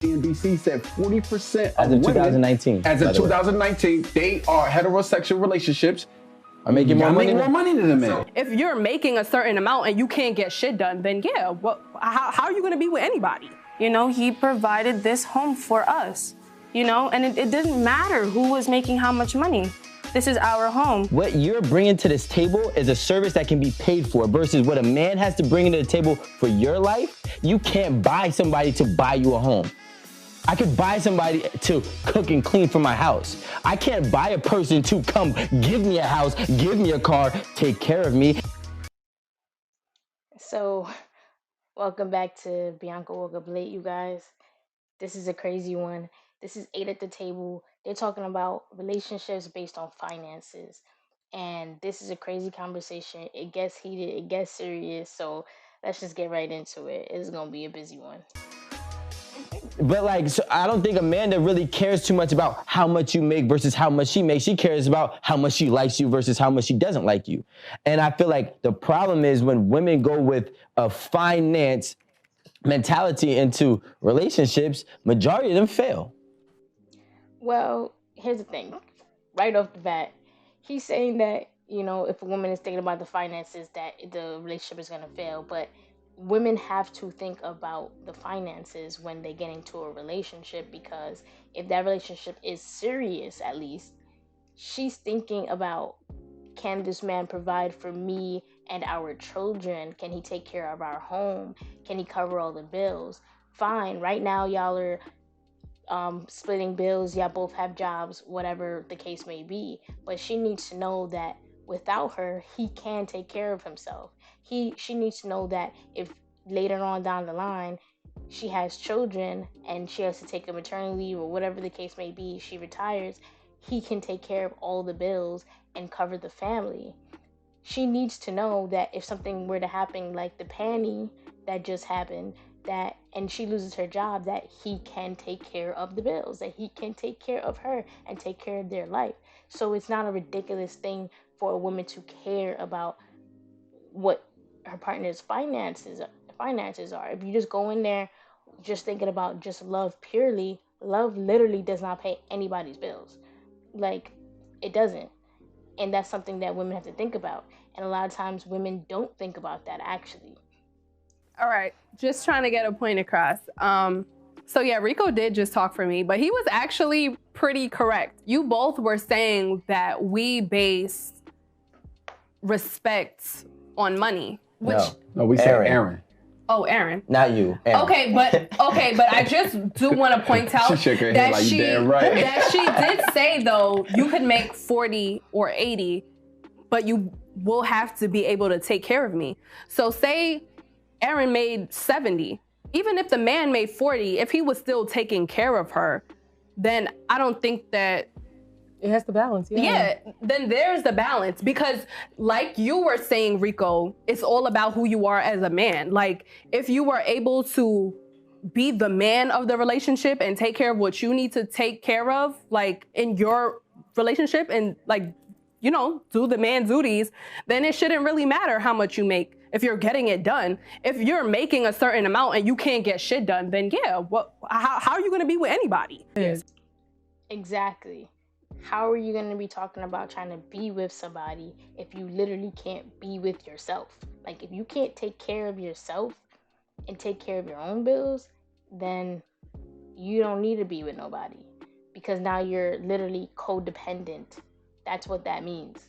CNBC said 40% as of 2019. As of 2019, they are heterosexual relationships are making more money than the men. So if you're making a certain amount and you can't get shit done, then yeah, how are you gonna be with anybody? You know, he provided this home for us, you know, and it didn't matter who was making how much money. This is our home. What you're bringing to this table is a service that can be paid for versus what a man has to bring to the table for your life. You can't buy somebody to buy you a home. I could buy somebody to cook and clean for my house. I can't buy a person to come give me a house, give me a car, take care of me. So, welcome back to Bianca Woke Up Late, you guys. This is a crazy one. This is 8 at the Table. They're talking about relationships based on finances. And this is a crazy conversation. It gets heated, it gets serious. So, let's just get right into it. It's going to be a busy one. But like, so I don't think Amanda really cares too much about how much you make versus how much she makes. She cares about how much she likes you versus how much she doesn't like you. And I feel like the problem is when women go with a finance mentality into relationships, majority of them fail. Well, here's the thing. Right off the bat, he's saying that, you know, if a woman is thinking about the finances, that the relationship is going to fail. But women have to think about the finances when they get into a relationship, because if that relationship is serious, at least, she's thinking about, can this man provide for me and our children? Can he take care of our home? Can he cover all the bills? Fine, right now y'all are splitting bills, y'all both have jobs, whatever the case may be, but she needs to know that without her, he can take care of himself. She needs to know that if later on down the line she has children and she has to take a maternity leave or whatever the case may be, she retires, he can take care of all the bills and cover the family. She needs to know that if something were to happen, like the panty that just happened, that and she loses her job, that he can take care of the bills, that he can take care of her and take care of their life. So it's not a ridiculous thing for a woman to care about what her partner's finances are. If you just go in there just thinking about just love purely, love literally does not pay anybody's bills. Like, it doesn't. And that's something that women have to think about. And a lot of times women don't think about that, actually. All right, just trying to get a point across. So yeah, Rico did just talk for me, but he was actually pretty correct. You both were saying that we base respect on money. Which no, we said Aaron. Oh, Aaron. Not you. Aaron. Okay, but I just do want to point out she shook her head like, you damn right. That she did say, though, you could make 40 or 80, but you will have to be able to take care of me. So say Aaron made 70. Even if the man made 40, if he was still taking care of her, then I don't think that it has to balance. Yeah, then there's the balance, because like you were saying, Rico, it's all about who you are as a man. Like, if you were able to be the man of the relationship and take care of what you need to take care of, like in your relationship, and like, you know, do the man duties, then it shouldn't really matter how much you make if you're getting it done. If you're making a certain amount and you can't get shit done, then yeah, how are you gonna be with anybody? Exactly. How are you going to be talking about trying to be with somebody if you literally can't be with yourself? Like, if you can't take care of yourself and take care of your own bills, then you don't need to be with nobody, because now you're literally codependent. That's what that means.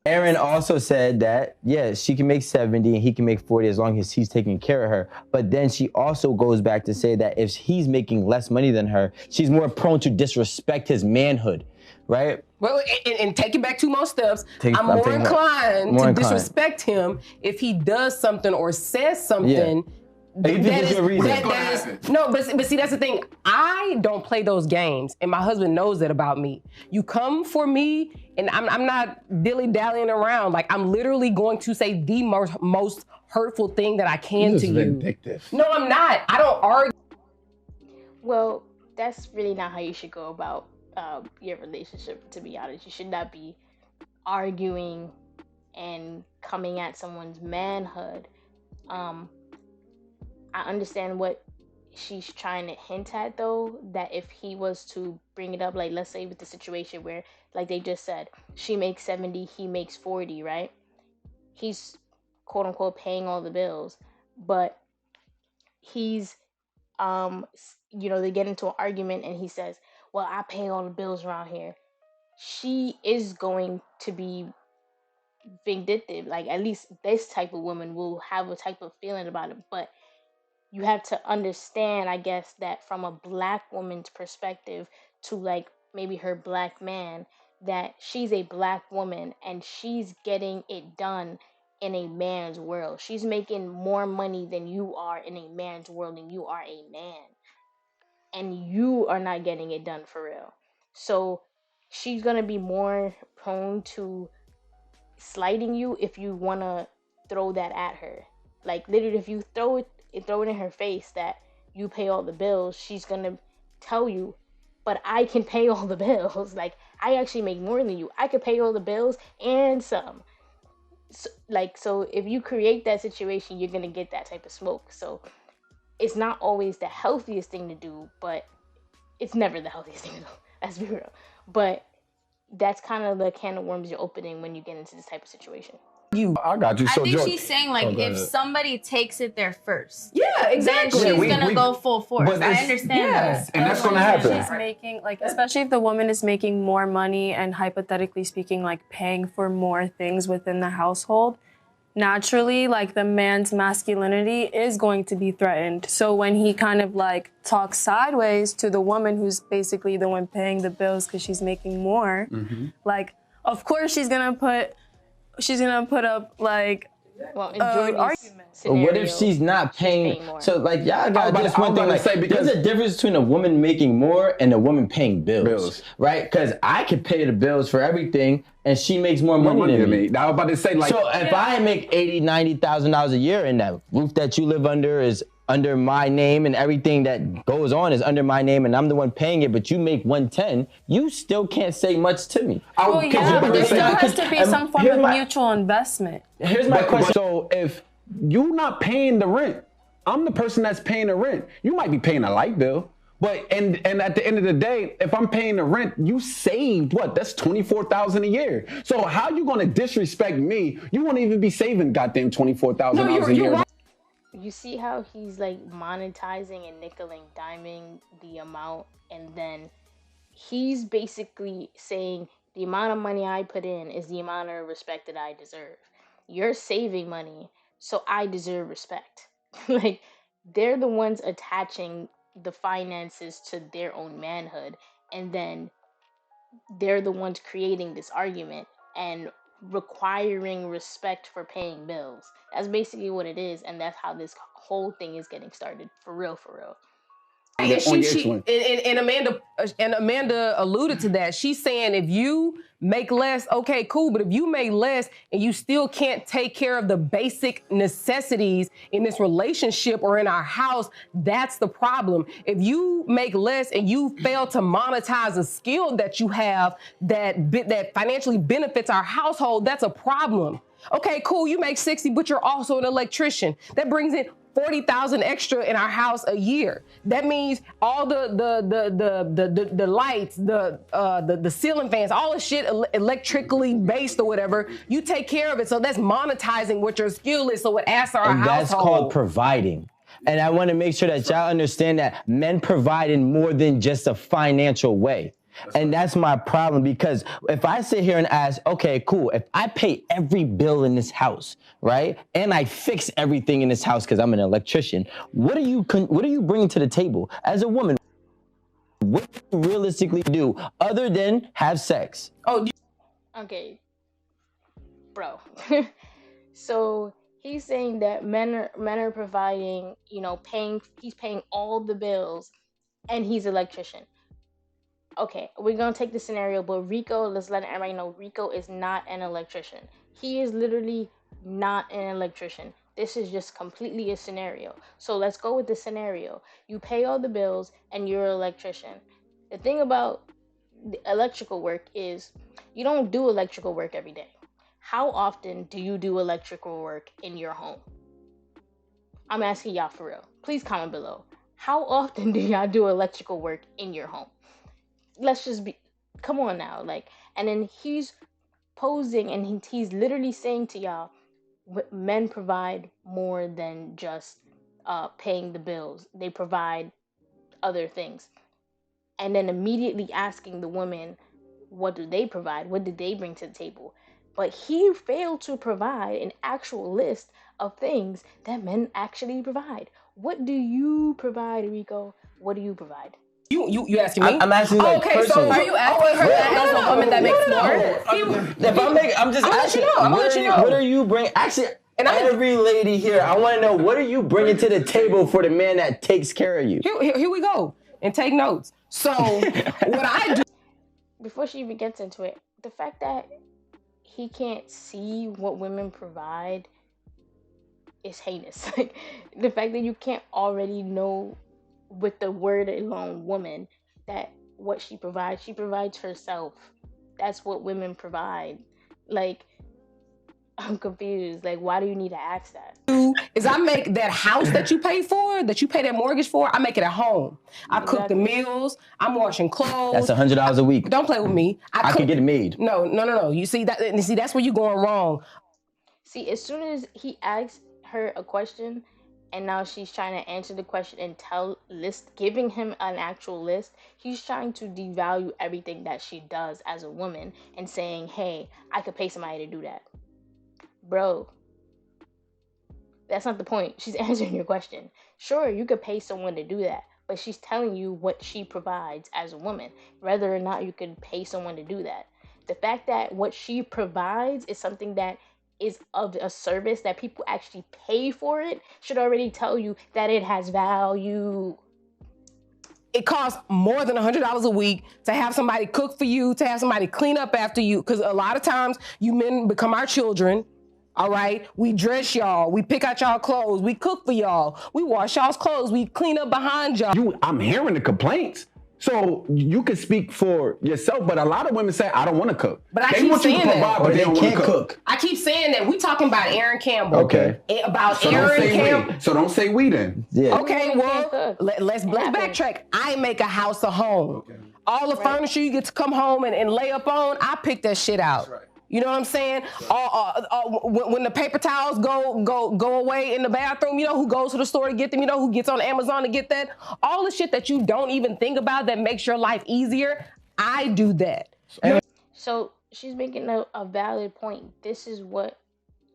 Aaron also said that, yeah, she can make 70 and he can make 40 as long as he's taking care of her. But then she also goes back to say that if he's making less money than her, she's more prone to disrespect his manhood, right? Well, and taking back 2 more steps, I'm more inclined to disrespect him if he does something or says something. Yeah. That is no, but see, that's the thing. I don't play those games, and my husband knows that about me. You come for me, and I'm not dilly-dallying around. Like, I'm literally going to say the most hurtful thing that I can to you. Vindictive. No, I'm not. I don't argue. Well, that's really not how you should go about your relationship, to be honest. You should not be arguing and coming at someone's manhood. I understand what she's trying to hint at, though, that if he was to bring it up, like let's say with the situation where, like they just said, she makes 70, he makes 40, right? He's quote unquote paying all the bills, but he's they get into an argument and he says, well, I pay all the bills around here. She is going to be vindictive. Like, at least this type of woman will have a type of feeling about it. But you have to understand, I guess, that from a black woman's perspective to like maybe her black man, that she's a black woman and she's getting it done in a man's world. She's making more money than you are in a man's world, and you are a man. And you are not getting it done for real. So she's gonna be more prone to slighting you if you wanna throw that at her. Like, literally, if you throw it in her face that you pay all the bills, she's gonna tell you, but I can pay all the bills. Like, I actually make more than you. I could pay all the bills and some. So if you create that situation, you're gonna get that type of smoke. So it's not always the healthiest thing to do, but it's never the healthiest thing to do. Let's be real. But that's kind of the can of worms you're opening when you get into this type of situation. I got you. I So think Joe, she's saying, like, go if ahead. somebody takes it there first, Yeah, exactly. then she's Yeah, gonna go full force. but I it's- understand yeah. this. And that's gonna happen. She's making, like, especially if the woman is making more money and hypothetically speaking, like paying for more things within the household, naturally, like the man's masculinity is going to be threatened. So when he kind of like talks sideways to the woman who's basically the one paying the bills because she's making more, like, of course she's gonna put up like Well, in Jordy's argument. But what if scenario, she's not paying? paying more. So like y'all I was got about this to- I one was thing. about Like, to say, because- there's a difference between a woman making more and a woman paying bills. right? Because I could pay the bills for everything, and she makes more money than me. I was about to say, like, So if I make $80,000-$90,000 a year, and that roof that you live under is under my name, and everything that goes on is under my name, and I'm the one paying it, but you make 110, you still can't say much to me. Well, yeah, but there still has to be some form here's of my- mutual investment. Here's my question. So if you're not paying the rent, I'm the person that's paying the rent. You might be paying a light bill, but and at the end of the day, if I'm paying the rent, you saved what? That's $24,000 a year. So how you gonna disrespect me? You won't even be saving goddamn $24,000 a year. You see how he's like monetizing and nickel and diming the amount, and then he's basically saying the amount of money I put in is the amount of respect that I deserve. You're saving money, so I deserve respect. Like, they're the ones attaching the finances to their own manhood, and then they're the ones creating this argument and requiring respect for paying bills. That's basically what it is, and that's how this whole thing is getting started. For real, for real. And, On your excellence. and Amanda alluded to that. She's saying if you make less, okay, cool. But if you make less and you still can't take care of the basic necessities in this relationship or in our house, that's the problem. If you make less and you fail to monetize a skill that you have that financially benefits our household, that's a problem. Okay, cool. You make 60, but you're also an electrician. That brings in 40,000 extra in our house a year. That means all the lights, the ceiling fans, all the shit electrically based or whatever. You take care of it, so that's monetizing what your skill is. So it adds to our And household. that's called providing. And I want to make sure that y'all understand that men provide in more than just a financial way. And that's my problem, because if I sit here and ask, okay, cool, if I pay every bill in this house, right, and I fix everything in this house because I'm an electrician, what are you bringing to the table as a woman? What do you realistically do other than have sex? Okay, bro. So he's saying that men are providing, he's paying all the bills, and he's an electrician. Okay, we're gonna take the scenario, but Rico, let's let everybody know, Rico is not an electrician. He is literally not an electrician. This is just completely a scenario. So let's go with the scenario. You pay all the bills and you're an electrician. The thing about the electrical work is you don't do electrical work every day. How often do you do electrical work in your home? I'm asking y'all for real. Please comment below. how often do y'all do electrical work in your home? Let's just be, come on now, like, and then he's posing and he's literally saying to y'all, men provide more than just paying the bills. They provide other things. And then immediately asking the woman, what do they provide? What did they bring to the table? But he failed to provide an actual list of things that men actually provide. What do you provide, Rico? What do you provide? You asking me? I'm asking like Okay, so personally. are you asking her that as a woman that makes more? I'm just asking. What are you bringing? Actually, and every lady here, I want to know, what are you bringing to the table for the man that takes care of you? Here we go. And take notes. So what I do. Before she even gets into it, the fact that he can't see what women provide is heinous. Like, the fact that you can't already know with the word alone, woman, that what she provides herself. That's what women provide. Like, I'm confused. Like, why do you need to ask that? Is I make that house that you pay for, that you pay that mortgage for, I make it at home. I cook the meals. I'm washing clothes. That's $100 a week. Don't play with me. I can get it made. No. You see that? You see, that's where you're going wrong. See, as soon as he asks her a question, and now she's trying to answer the question and giving him an actual list, he's trying to devalue everything that she does as a woman and saying, hey, I could pay somebody to do that. Bro, that's not the point. She's answering your question. Sure, you could pay someone to do that, but she's telling you what she provides as a woman, whether or not you could pay someone to do that. The fact that what she provides is something that is of a service that people actually pay for it should already tell you that it has value. It costs more than $100 a week to have somebody cook for you, to have somebody clean up after you, because a lot of times you men become our children. All right, we dress y'all, we pick out y'all clothes, we cook for y'all, we wash y'all's clothes, we clean up behind y'all. I'm hearing the complaints. So you can speak for yourself, but a lot of women say, I don't want to cook. But I keep saying that. But they don't want to cook. I keep saying that. We talking about Aaron Campbell. Okay. About So Aaron Campbell. So don't say we then. Yeah. Okay, well, let's backtrack. I make a house a home. Okay. All the furniture you get to come home and lay up on, I pick that shit out. That's right. You know what I'm saying? When the paper towels go away in the bathroom, you know who goes to the store to get them? You know who gets on Amazon to get that? All the shit that you don't even think about that makes your life easier, I do that. So she's making a valid point. This is what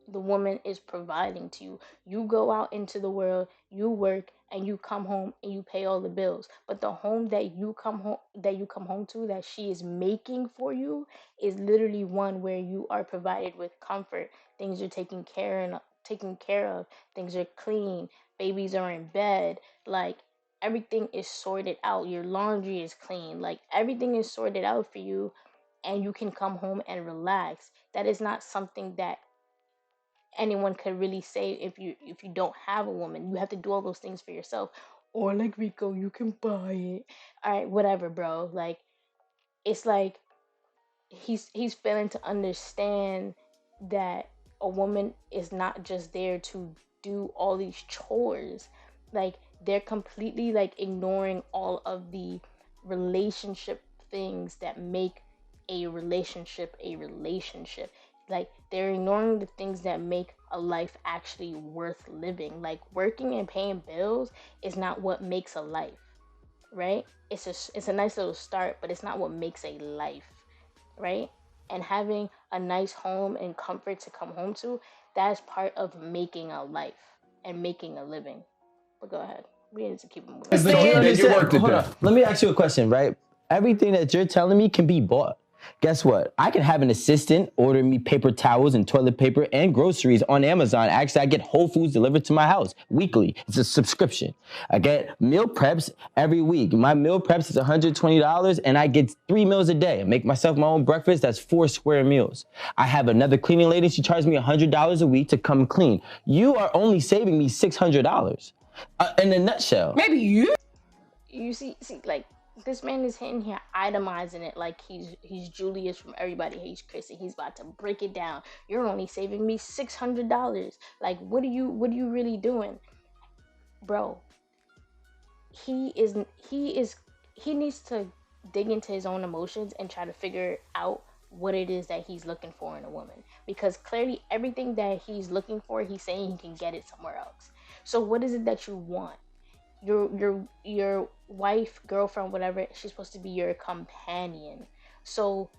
the woman is providing to you. You go out into the world, you work, and you come home and you pay all the bills. But the home that you come home to, that she is making for you, is literally one where you are provided with comfort. Things are taken care of. Things are clean. Babies are in bed. Like, everything is sorted out. Your laundry is clean. Like, everything is sorted out for you, and you can come home and relax. That is not something that anyone could really say if you don't have a woman. You have to do all those things for yourself. Or like Rico, you can buy it. All right, whatever, bro. Like, it's like he's failing to understand that a woman is not just there to do all these chores. Like, they're completely like ignoring all of the relationship things that make a relationship a relationship. Like, they're ignoring the things that make a life actually worth living. Like, working and paying bills is not what makes a life, right? It's a nice little start, but it's not what makes a life, right? And having a nice home and comfort to come home to, that's part of making a life and making a living. But go ahead. We need to keep it moving. Hold on. Let me ask you a question, right? Everything that you're telling me can be bought. Guess what? I can have an assistant order me paper towels and toilet paper and groceries on Amazon. Actually, I get Whole Foods delivered to my house weekly. It's a subscription. I get meal preps every week. My meal preps is $120 and I get 3 meals a day. I make myself my own breakfast. That's 4 square meals. I have another cleaning lady. She charges me $100 a week to come clean. You are only saving me $600 in a nutshell. Maybe you see, like, this man is in here itemizing it like he's Julius from Everybody Hates Chris, and he's about to break it down. You're only saving me $600. Like, what are you really doing, bro? he needs to dig into his own emotions and try to figure out what it is that he's looking for in a woman, because clearly everything that he's looking for, he's saying he can get it somewhere else. So what is it that you want? Your wife, girlfriend, whatever, she's supposed to be your companion. So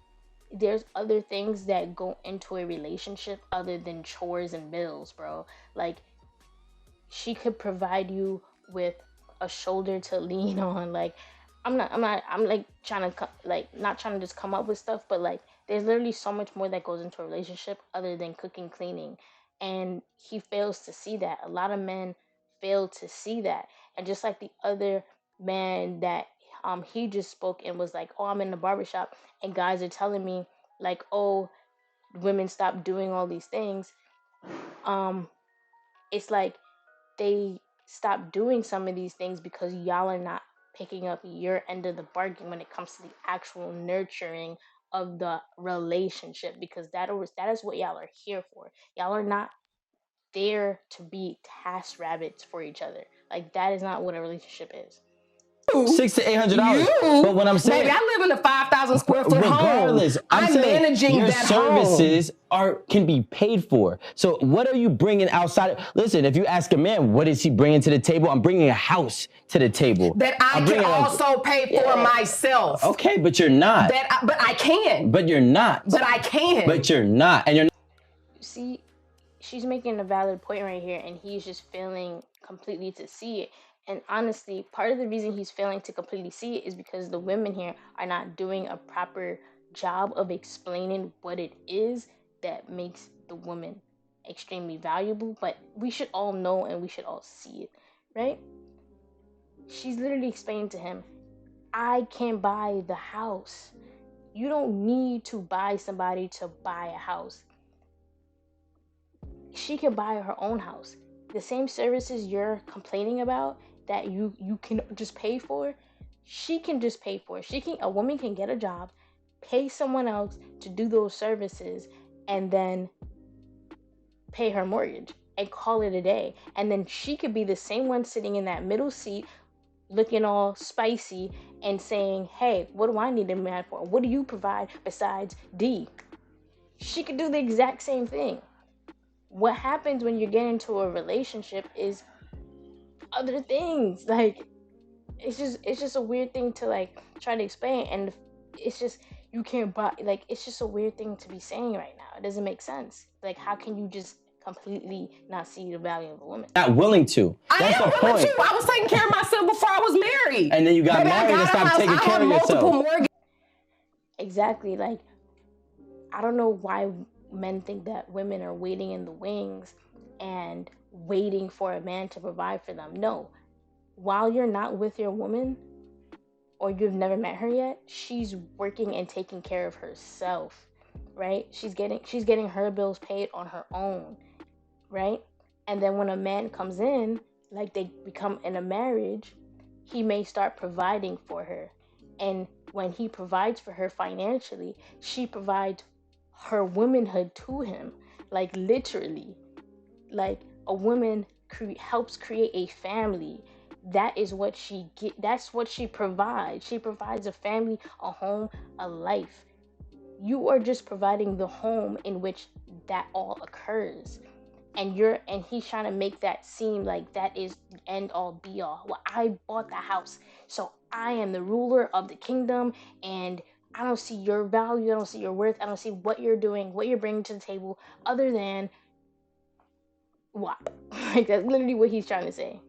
there's other things that go into a relationship other than chores and bills, bro. Like, she could provide you with a shoulder to lean on. Like, I'm like trying to not trying to just come up with stuff, but like there's literally so much more that goes into a relationship other than cooking, cleaning. And he fails to see that. A lot of men fail to see that. And just like the other man that he just spoke and was like, "Oh, I'm in the barbershop and guys are telling me like, oh, women stop doing all these things." It's like they stop doing some of these things because y'all are not picking up your end of the bargain when it comes to the actual nurturing of the relationship, because that is what y'all are here for. Y'all are not there to be task rabbits for each other. Like, that is not what a relationship is. $600 to $800. But when I'm saying, baby, I live in a 5,000 square foot regardless, home. I'm saying managing your that services home. can be paid for. So what are you bringing outside? Listen, if you ask a man, what is he bringing to the table? I'm bringing a house to the table. That I can also pay for myself. Okay, but you're not. But I can. But you're not. But I can. But you're not. And you're not. See, she's making a valid point right here, and he's just failing completely to see it. And honestly, part of the reason he's failing to completely see it is because the women here are not doing a proper job of explaining what it is that makes the woman extremely valuable. But we should all know and we should all see it, right? She's literally explaining to him, I can buy the house. You don't need to buy somebody to buy a house. She can buy her own house. The same services you're complaining about that you can just pay for, she can just pay for. A woman can get a job, pay someone else to do those services, and then pay her mortgage and call it a day. And then she could be the same one sitting in that middle seat looking all spicy and saying, hey, what do I need a man for? What do you provide besides D? She could do the exact same thing. What happens when you get into a relationship is other things. Like, it's just a weird thing to like try to explain, and it's just, you can't buy, like, it's just a weird thing to be saying right now. It doesn't make sense. Like, how can you just completely not see the value of a woman? Not willing to. That's the point. I was taking care of myself before I was married. And then you got married and stopped taking care of yourself. Exactly. Like, I don't know why men think that women are waiting in the wings and waiting for a man to provide for them. No. While you're not with your woman, or you've never met her yet, she's working and taking care of herself, right? She's getting her bills paid on her own, right? And then when a man comes in, like they become in a marriage, he may start providing for her. And when he provides for her financially, she provides her womanhood to him. Like, literally. Like, a woman helps create a family. That is what she that's what she provides. She provides a family, a home, a life. You are just providing the home in which that all occurs. And he's trying to make that seem like that is the end all be all. Well, I bought the house, so I am the ruler of the kingdom, and I don't see your value, I don't see your worth, I don't see what you're doing, what you're bringing to the table, other than WAP. Like, that's literally what he's trying to say.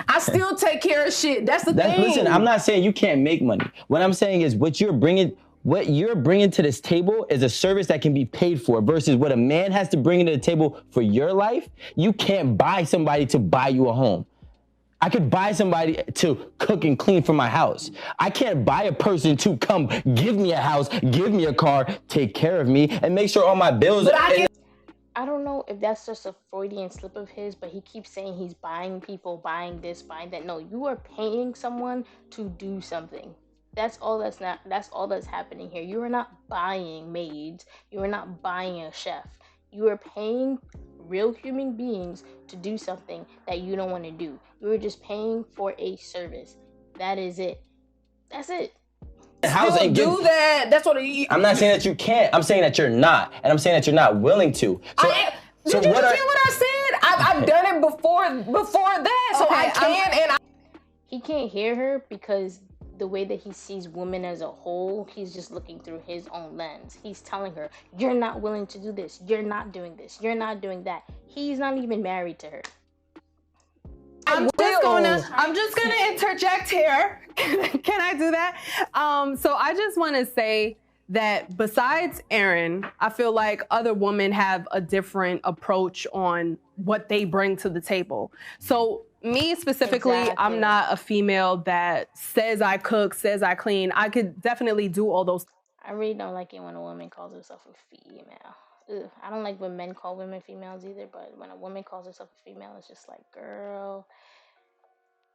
I still take care of shit. That's the thing. Listen, I'm not saying you can't make money. What I'm saying is what you're bringing to this table is a service that can be paid for, versus what a man has to bring to the table for your life. You can't buy somebody to buy you a home. I could buy somebody to cook and clean for my house. I can't buy a person to come give me a house, give me a car, take care of me, and make sure all my bills are... I don't know if that's just a Freudian slip of his, but he keeps saying he's buying people, buying this, buying that. No, you are paying someone to do something. That's all that's happening here. You are not buying maids. You are not buying a chef. You are paying real human beings to do something that you don't want to do. You're just paying for a service. That is it. That's it. House ain't do good. that. That's what I'm not saying that you can't. I'm saying that you're not, and I'm saying that you're not willing to. So, Did you just hear what I said? I've done it before that, so I can. He can't hear her because the way that he sees women as a whole, he's just looking through his own lens. He's telling her, you're not willing to do this. You're not doing this. You're not doing that. He's not even married to her. I'm just gonna interject here. Can I do that? So I just want to say that besides Aaron, I feel like other women have a different approach on what they bring to the table. So me specifically, Exactly. I'm not a female that says I cook, says I clean. I could definitely do all those. I really don't like it when a woman calls herself a female. Ugh. I don't like when men call women females either, but when a woman calls herself a female, it's just like, girl,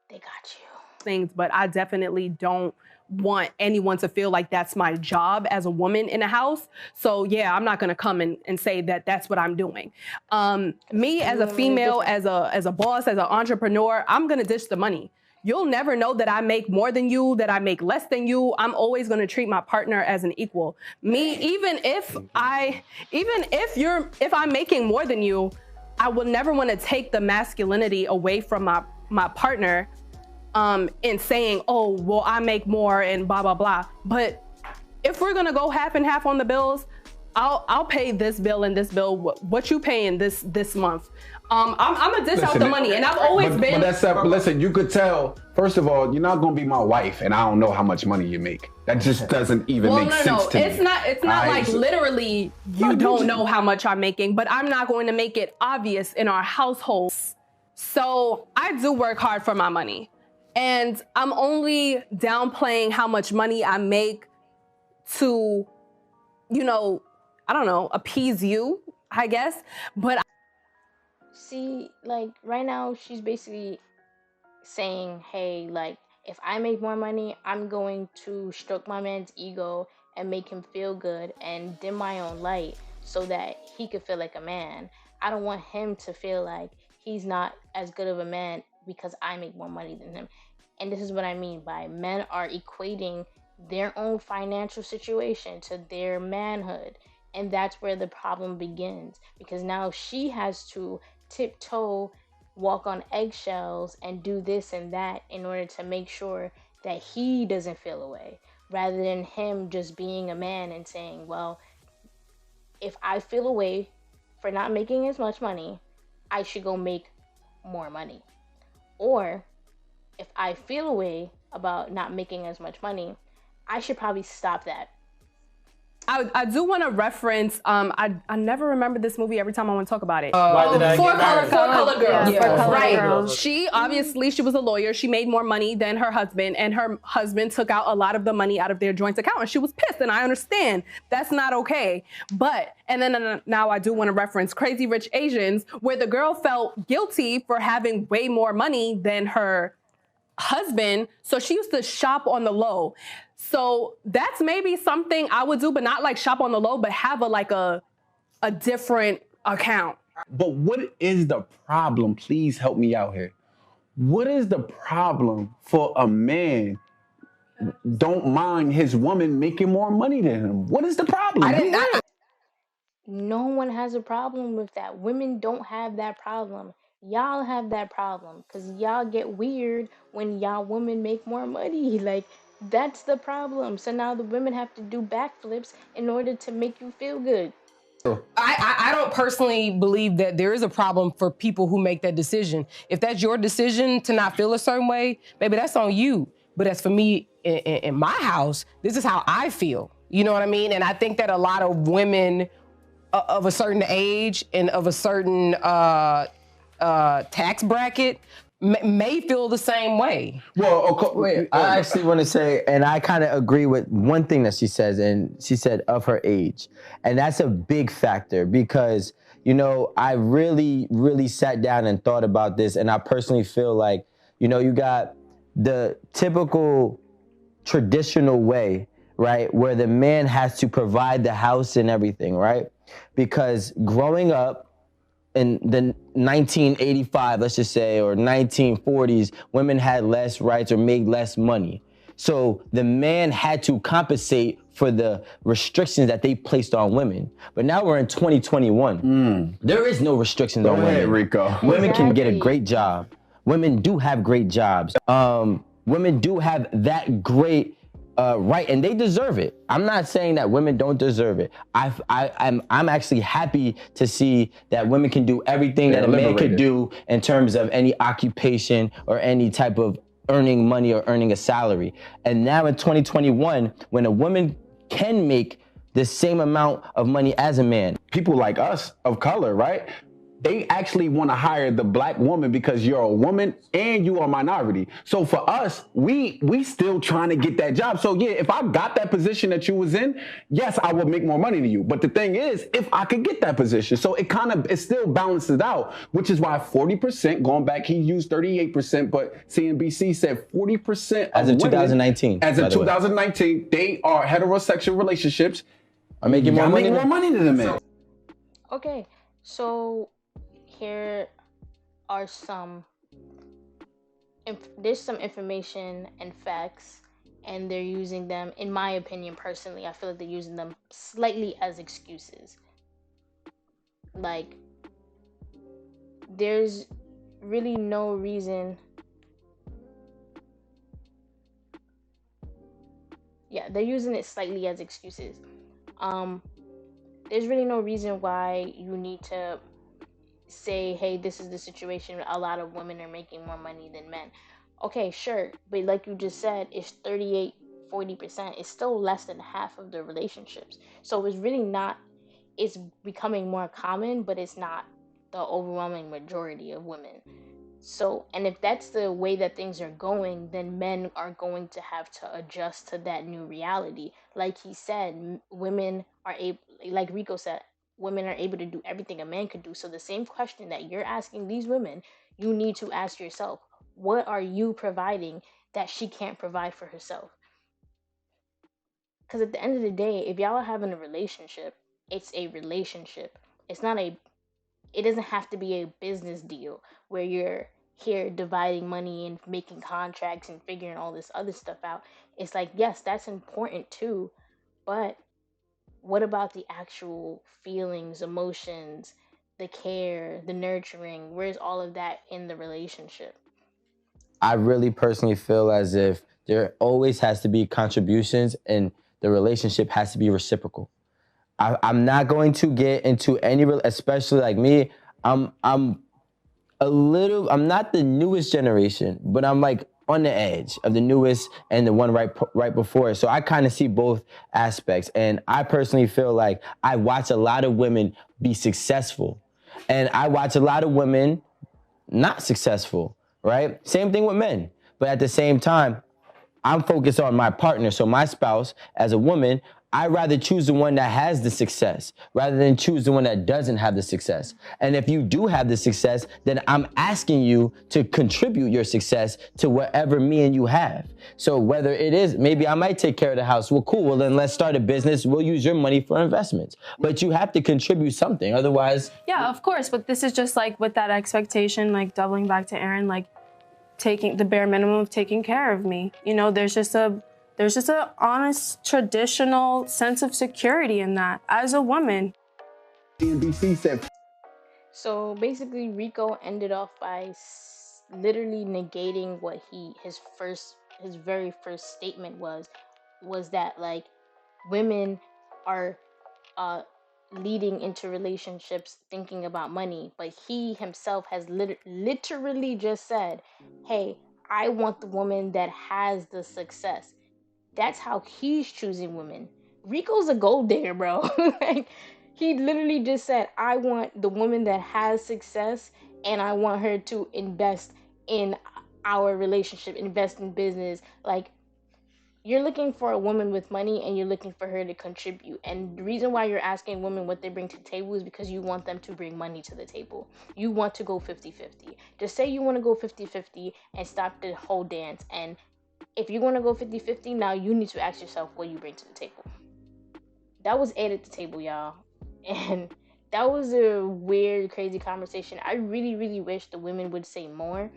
they got you. Things, but I definitely don't want anyone to feel like that's my job as a woman in a house. So yeah, I'm not gonna come and say that that's what I'm doing. Me as a female, as a boss, as an entrepreneur, I'm gonna dish the money. You'll never know that I make more than you, that I make less than you. I'm always gonna treat my partner as an equal. Me, even if I'm making more than you, I will never want to take the masculinity away from my partner. In saying, oh, well, I make more and blah, blah, blah. But if we're gonna go half and half on the bills, I'll pay this bill and this bill. What you paying this month? I'm gonna dish out the money, and I've always been. But listen, you could tell. First of all, you're not gonna be my wife, and I don't know how much money you make. That just doesn't even make sense to me. It's not like literally you don't know how much I'm making, but I'm not going to make it obvious in our household. So I do work hard for my money. And I'm only downplaying how much money I make to, I don't know, appease you, I guess. But See, like right now, she's basically saying, hey, like, if I make more money, I'm going to stroke my man's ego and make him feel good and dim my own light so that he could feel like a man. I don't want him to feel like he's not as good of a man because I make more money than him. And this is what I mean by men are equating their own financial situation to their manhood. And that's where the problem begins. Because now she has to tiptoe, walk on eggshells, and do this and that in order to make sure that he doesn't feel away. Rather than him just being a man and saying, well, if I feel away for not making as much money, I should go make more money. Or if I feel a way about not making as much money, I should probably stop that. I do want to reference, I never remember this movie every time I want to talk about it. Four Color Girls. Yeah, right. Girls. She was a lawyer. She made more money than her husband, and her husband took out a lot of the money out of their joint account, and she was pissed, and I understand. That's not okay. And then now I do want to reference Crazy Rich Asians, where the girl felt guilty for having way more money than her husband, so she used to shop on the low. So that's maybe something I would do, but not like shop on the low, but have a different account. But what is the problem? Please help me out here. What is the problem for a man don't mind his woman making more money than him? What is the problem? No one has a problem with that. Women don't have that problem. Y'all have that problem because y'all get weird when y'all women make more money. Like, that's the problem. So now the women have to do backflips in order to make you feel good. I don't personally believe that there is a problem for people who make that decision. If that's your decision to not feel a certain way, baby, that's on you. But as for me, in my house, this is how I feel. You know what I mean? And I think that a lot of women of a certain age and of a certain tax bracket may feel the same way. Well, wait, I actually want to say, and I kind of agree with one thing that she says, and she said of her age. And that's a big factor because, I really, really sat down and thought about this, and I personally feel like, you got the typical traditional way, right, where the man has to provide the house and everything, right? Because growing up, in the 1985, let's just say, or 1940s, women had less rights or made less money. So the man had to compensate for the restrictions that they placed on women. But now we're in 2021. There is no restrictions on Go ahead, women. Rico. Women can get a Exactly. great job. Women do have great jobs. Women do have that great right, and they deserve it. I'm not saying that women don't deserve it. I'm actually happy to see that women can do everything that a man could liberated. do in terms of any occupation or any type of earning money or earning a salary. And now in 2021, when a woman can make the same amount of money as a man, People like us of color, right? They actually want to hire the black woman because you're a woman and you are a minority. So for us, we still trying to get that job. So yeah, if I got that position that you was in, yes, I would make more money than you. But the thing is, if I could get that position, so it still balances out, which is why 40%, going back, he used 38%, but CNBC said 40% As of women, 2019, As by of the way. 2019, they are heterosexual relationships. are making more Y'all money. make more money than the men. Okay, so here are there's some information and facts, and they're using them, in my opinion, personally, I feel like they're using them slightly as excuses. Like, there's really no reason. Yeah, they're using it slightly as excuses. There's really no reason why you need to say, hey, this is the situation. A lot of women are making more money than men. Okay, sure. But like you just said, it's 38-40%. It's still less than half of the relationships. So it's really not, it's becoming more common, but it's not the overwhelming majority of women. So, and if that's the way that things are going, then men are going to have to adjust to that new reality. Like he said, women are able, like Rico said, women are able to do everything a man could do. So the same question that you're asking these women, you need to ask yourself, what are you providing that she can't provide for herself? Because at the end of the day, if y'all are having a relationship, it's a relationship. It's not a, it doesn't have to be a business deal where you're here dividing money and making contracts and figuring all this other stuff out. It's like, yes, that's important too, but what about the actual feelings, emotions, the care, the nurturing? Where's all of that in the relationship? I really personally feel as if there always has to be contributions and the relationship has to be reciprocal. I'm not going to get into any, especially like me, I'm not the newest generation, but I'm like on the edge of the newest and the one right before it. So I kind of see both aspects. And I personally feel like I watch a lot of women be successful. And I watch a lot of women not successful, right? Same thing with men. But at the same time, I'm focused on my partner. So my spouse, as a woman, I'd rather choose the one that has the success rather than choose the one that doesn't have the success. And if you do have the success, then I'm asking you to contribute your success to whatever me and you have. So whether it is, maybe I might take care of the house. Well, cool. Well, then let's start a business. We'll use your money for investments. But you have to contribute something. Otherwise, Yeah, of course. But this is just like with that expectation, like doubling back to Aaron, like taking the bare minimum of taking care of me. You know, there's just a honest, traditional sense of security in that as a woman. CNBC said So basically, Rico ended off by literally negating what his very first statement was that, like, women are leading into relationships thinking about money, but he himself has literally just said, hey, I want the woman that has the success. That's how he's choosing women. Rico's a gold digger, bro. Like, he literally just said, I want the woman that has success, and I want her to invest in our relationship, invest in business. Like, you're looking for a woman with money and you're looking for her to contribute. And the reason why you're asking women what they bring to the table is because you want them to bring money to the table. You want to go 50-50. Just say you want to go 50-50 and stop the whole dance. And if you want to go 50-50, now you need to ask yourself what you bring to the table. That was 8 at the table, y'all. And that was a weird, crazy conversation. I really, really wish the women would say more.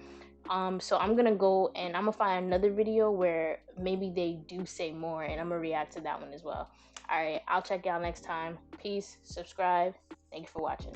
So I'm gonna go and I'm gonna find another video where maybe they do say more, and I'm gonna react to that one as well. All right, I'll check y'all next time. Peace. Subscribe. Thank you for watching.